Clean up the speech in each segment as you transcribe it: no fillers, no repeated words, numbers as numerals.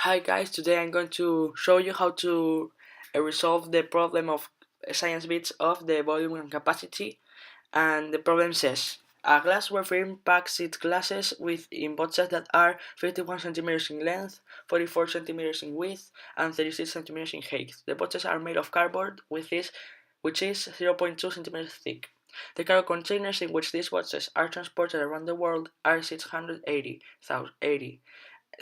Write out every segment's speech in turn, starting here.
Hi guys, today I'm going to show you how to resolve the problem of science bits of the volume and capacity. And the problem says a glassware frame packs its glasses in boxes that are 51 centimeters in length, 44 centimeters in width, and 36 centimeters in height. The boxes are made of cardboard which is 0.2 centimeters thick. The cargo containers in which these boxes are transported around the world are 680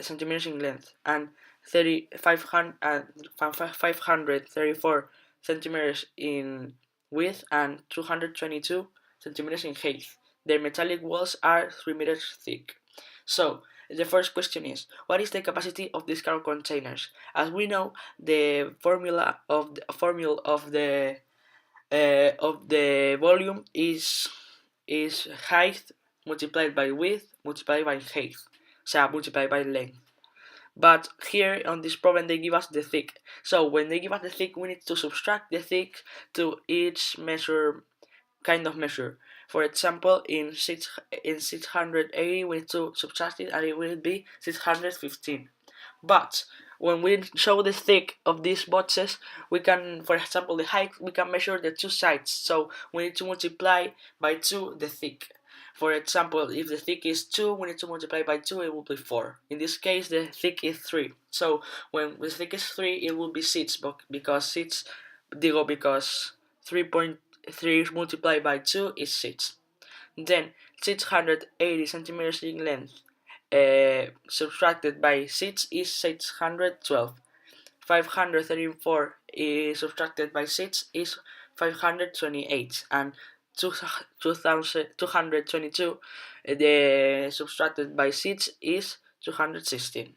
centimeters in length and 534 centimeters in width and 222 centimeters in height. Their metallic walls are 3 meters thick. So, the first question is, what is the capacity of these cargo containers? As we know, the formula of the volume is height multiplied by width multiplied by height, so multiplied by length. But here on this problem they give us the thick. So when they give us the thick, we need to subtract the thick to each kind of measure. For example, in 680 we need to subtract it and it will be 615. But when we show the thick of these boxes, we can, for example, the height, we can measure the two sides. So we need to multiply by 2 the thick. For example, if the thick is 2, we need to multiply by 2, it will be 4. In this case, the thick is 3. So when the thick is 3, it will be 6, because 3.3 multiplied by 2 is 6. Then 680 centimeters in length subtracted by 6 is 612. 534 is subtracted by 6 is 528, and 222 the subtracted by 6 is 216.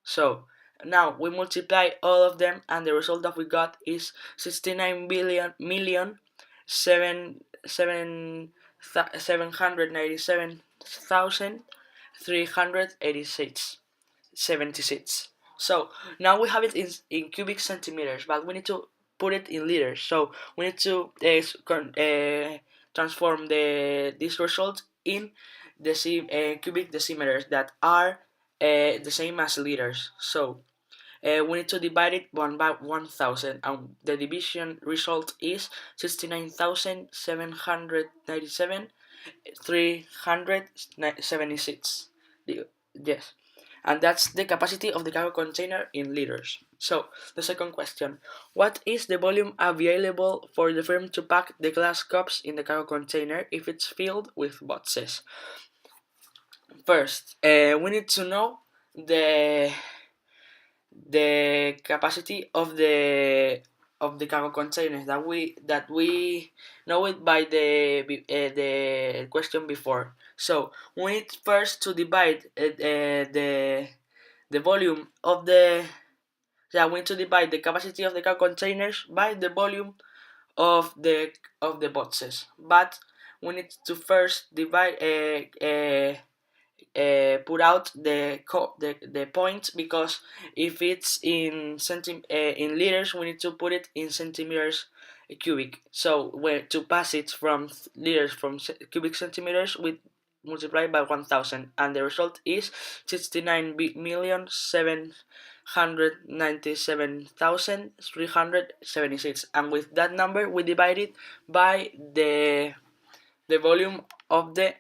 So now we multiply all of them and the result that we got is 69 billion million 797,386 76. So now we have it in cubic centimeters, but we need to put it in liters. So we need to transform this result in cubic decimeters that are the same as liters. So we need to divide it by 1,000, and the division result is 69,797,376. Yes, and that's the capacity of the cargo container in liters. So the second question, what is the volume available for the firm to pack the glass cups in the cargo container if it's filled with boxes? First, we need to know the capacity of the cargo containers that we know it by the question before. So we need first to divide the volume of the we need to divide the capacity of the cargo containers by the volume of the boxes. But we need to first divide put out the points, because if it's in liters, we need to put it in centimeters cubic. So to pass it from liters from cubic centimeters, we multiply by 1,000, and the result is 69,797,376. And with that number, we divide it by the volume of the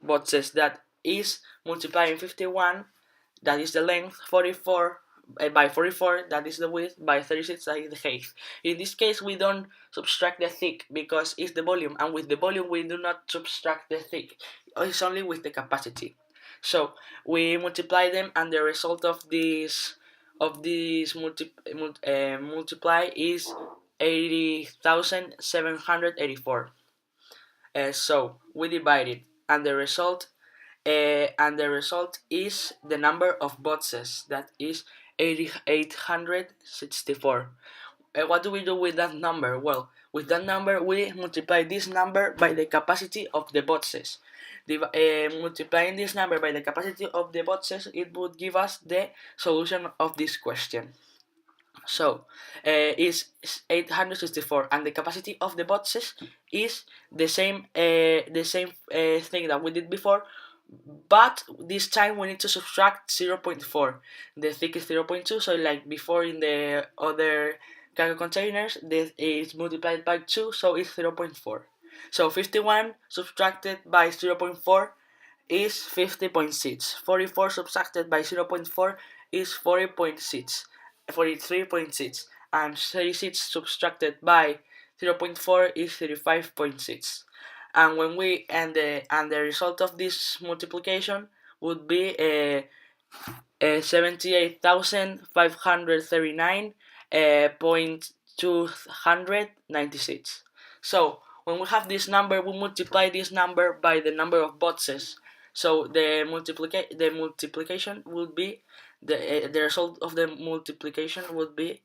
boxes, that is multiplying 51, that is the length, 44 by 44, that is the width, by 36, that is the height. In this case, we don't subtract the thick because it's the volume, and with the volume we do not subtract the thick. It's only with the capacity. So we multiply them, and the result of this multiply is 80,784. So we divide it, and the result is the number of boxes, that is 864. What do we do with that number? Well, with that number we multiply this number by the capacity of the boxes. Multiplying this number by the capacity of the boxes, it would give us the solution of this question. So is 864, and the capacity of the boxes is the same thing that we did before, but this time we need to subtract 0.4. The thick is 0.2, so like before in the other cargo containers, this is multiplied by 2, so it's 0.4. So 51 subtracted by 0.4 is 50.6. 44 subtracted by 0.4 is 40.6, 43.6, and 36 subtracted by 0.4 is 35.6. And when we and the result of this multiplication would be 78,539.296. So when we have this number, we multiply this number by the number of boxes. So the multiplication would be the result of the multiplication would be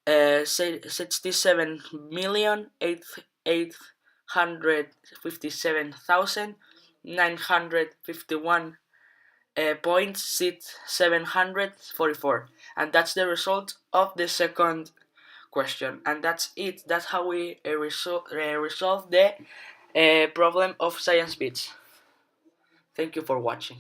67,857,951 point 744, and that's the result of the second question. And that's it. That's how we resolve the problem of science bits. Thank you for watching.